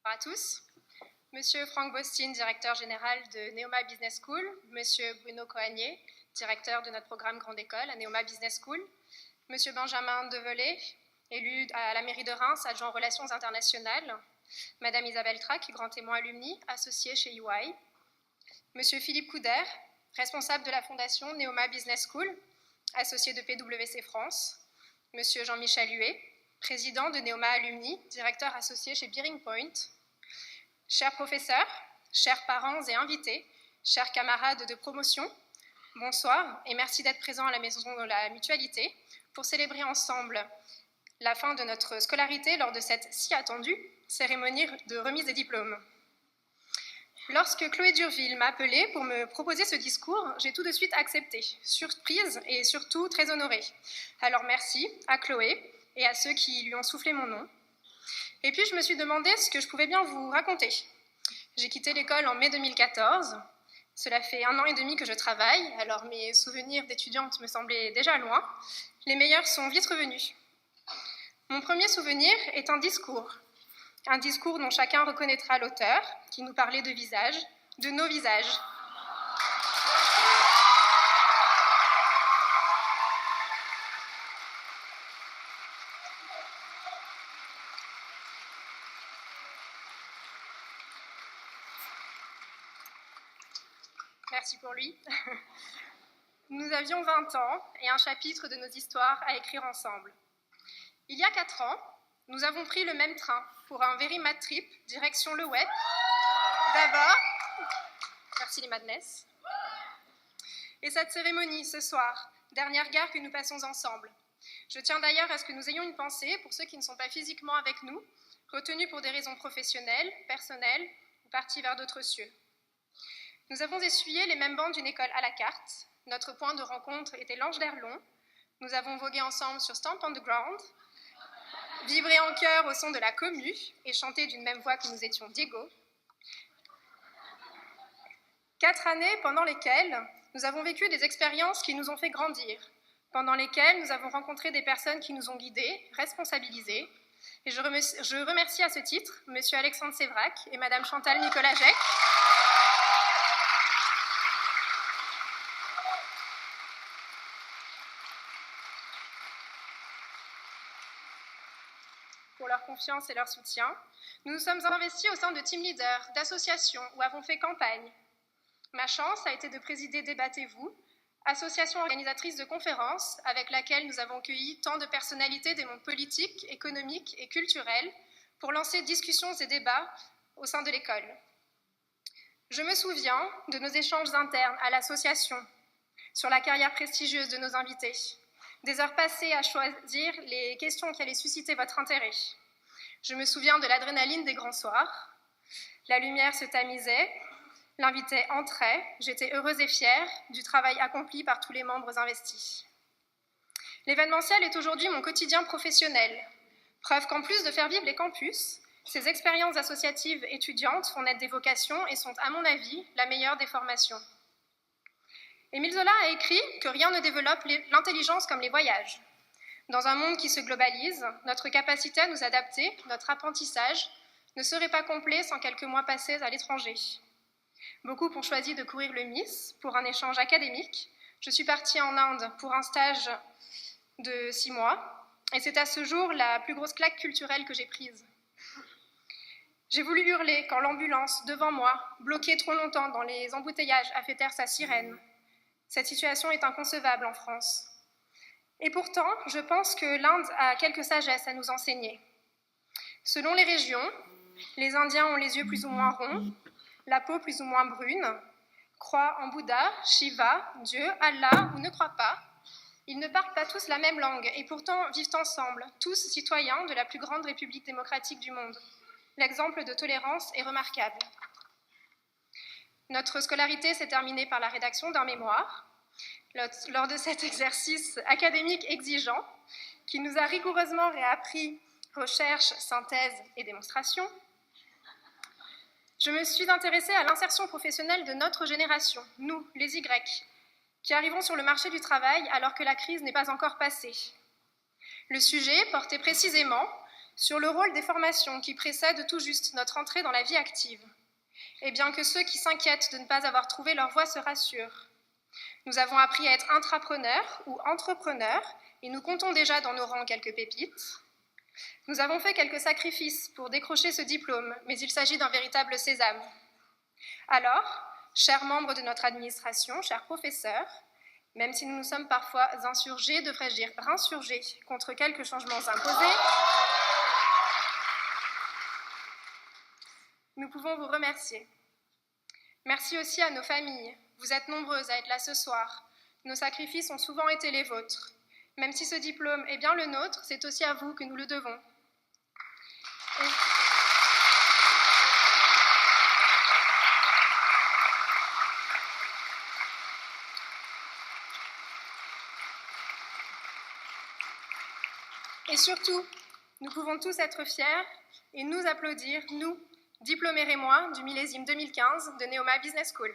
Bonjour à tous. Monsieur Franck Bostin, directeur général de Neoma Business School. Monsieur Bruno Coagnier, directeur de notre programme Grande École à Neoma Business School. Monsieur Benjamin Develay, élu à la mairie de Reims, adjoint aux relations internationales. Madame Isabelle Trac, grand témoin alumni, associé chez UI. Monsieur Philippe Couder, responsable de la fondation Neoma Business School, associé de PwC France. Monsieur Jean-Michel Huet, président de Neoma Alumni, directeur associé chez Bearing Point. Chers professeurs, chers parents et invités, chers camarades de promotion, bonsoir et merci d'être présents à la Maison de la Mutualité pour célébrer ensemble la fin de notre scolarité lors de cette si attendue cérémonie de remise des diplômes. Lorsque Chloé Durville m'a appelée pour me proposer ce discours, j'ai tout de suite accepté, surprise et surtout très honorée. Alors merci à Chloé et à ceux qui lui ont soufflé mon nom. Et puis je me suis demandé ce que je pouvais bien vous raconter. J'ai quitté l'école en mai 2014. Cela fait 1 an et demi que je travaille, alors mes souvenirs d'étudiante me semblaient déjà loin. Les meilleurs sont vite revenus. Mon premier souvenir est un discours dont chacun reconnaîtra l'auteur, qui nous parlait de visages, de nos visages. Merci pour lui. Nous avions 20 ans et un chapitre de nos histoires à écrire ensemble. Il y a 4 ans, nous avons pris le même train pour un very mad trip, direction le web. D'abord, merci les Madness. Et cette cérémonie, ce soir, dernière gare que nous passons ensemble. Je tiens d'ailleurs à ce que nous ayons une pensée pour ceux qui ne sont pas physiquement avec nous, retenus pour des raisons professionnelles, personnelles ou partis vers d'autres cieux. Nous avons essuyé les mêmes bancs d'une école à la carte. Notre point de rencontre était l'Ange d'Erlon. Nous avons vogué ensemble sur Stamp on the Ground, vibré en chœur au son de la commu et chanté d'une même voix que nous étions Diego. 4 années pendant lesquelles nous avons vécu des expériences qui nous ont fait grandir, pendant lesquelles nous avons rencontré des personnes qui nous ont guidés, responsabilisés. Et je remercie à ce titre M. Alexandre Sévrac et Mme Chantal Nicolas-Jec, pour leur confiance et leur soutien. Nous nous sommes investis au sein de team leaders, d'associations où avons fait campagne. Ma chance a été de présider Débattez-vous, association organisatrice de conférences avec laquelle nous avons cueilli tant de personnalités des mondes politiques, économiques et culturels pour lancer discussions et débats au sein de l'école. Je me souviens de nos échanges internes à l'association sur la carrière prestigieuse de nos invités, des heures passées à choisir les questions qui allaient susciter votre intérêt. Je me souviens de l'adrénaline des grands soirs. La lumière se tamisait, l'invité entrait, j'étais heureuse et fière du travail accompli par tous les membres investis. L'événementiel est aujourd'hui mon quotidien professionnel, preuve qu'en plus de faire vivre les campus, ces expériences associatives étudiantes font naître des vocations et sont, à mon avis, la meilleure des formations. Émile Zola a écrit que rien ne développe l'intelligence comme les voyages. Dans un monde qui se globalise, notre capacité à nous adapter, notre apprentissage, ne serait pas complet sans quelques mois passés à l'étranger. Beaucoup ont choisi de courir le MIS pour un échange académique. Je suis partie en Inde pour un stage de 6 mois, et c'est à ce jour la plus grosse claque culturelle que j'ai prise. J'ai voulu hurler quand l'ambulance, devant moi, bloquée trop longtemps dans les embouteillages, a fait taire sa sirène. Cette situation est inconcevable en France. Et pourtant, je pense que l'Inde a quelques sagesses à nous enseigner. Selon les régions, les Indiens ont les yeux plus ou moins ronds, la peau plus ou moins brune, croient en Bouddha, Shiva, Dieu, Allah ou ne croient pas. Ils ne parlent pas tous la même langue et pourtant vivent ensemble, tous citoyens de la plus grande république démocratique du monde. L'exemple de tolérance est remarquable. Notre scolarité s'est terminée par la rédaction d'un mémoire. Lors de cet exercice académique exigeant, qui nous a rigoureusement réappris recherche, synthèse et démonstration, je me suis intéressée à l'insertion professionnelle de notre génération, nous, les Y, qui arrivons sur le marché du travail alors que la crise n'est pas encore passée. Le sujet portait précisément sur le rôle des formations qui précèdent tout juste notre entrée dans la vie active. Et bien que ceux qui s'inquiètent de ne pas avoir trouvé leur voie se rassurent, nous avons appris à être intrapreneurs ou entrepreneurs et nous comptons déjà dans nos rangs quelques pépites. Nous avons fait quelques sacrifices pour décrocher ce diplôme, mais il s'agit d'un véritable sésame. Alors, chers membres de notre administration, chers professeurs, même si nous nous sommes parfois insurgés, devrais-je dire insurgés, contre quelques changements imposés, nous pouvons vous remercier. Merci aussi à nos familles. Vous êtes nombreuses à être là ce soir. Nos sacrifices ont souvent été les vôtres. Même si ce diplôme est bien le nôtre, c'est aussi à vous que nous le devons. Et surtout, nous pouvons tous être fiers et nous applaudir, nous, diplômés rémois du millésime 2015 de Neoma Business School.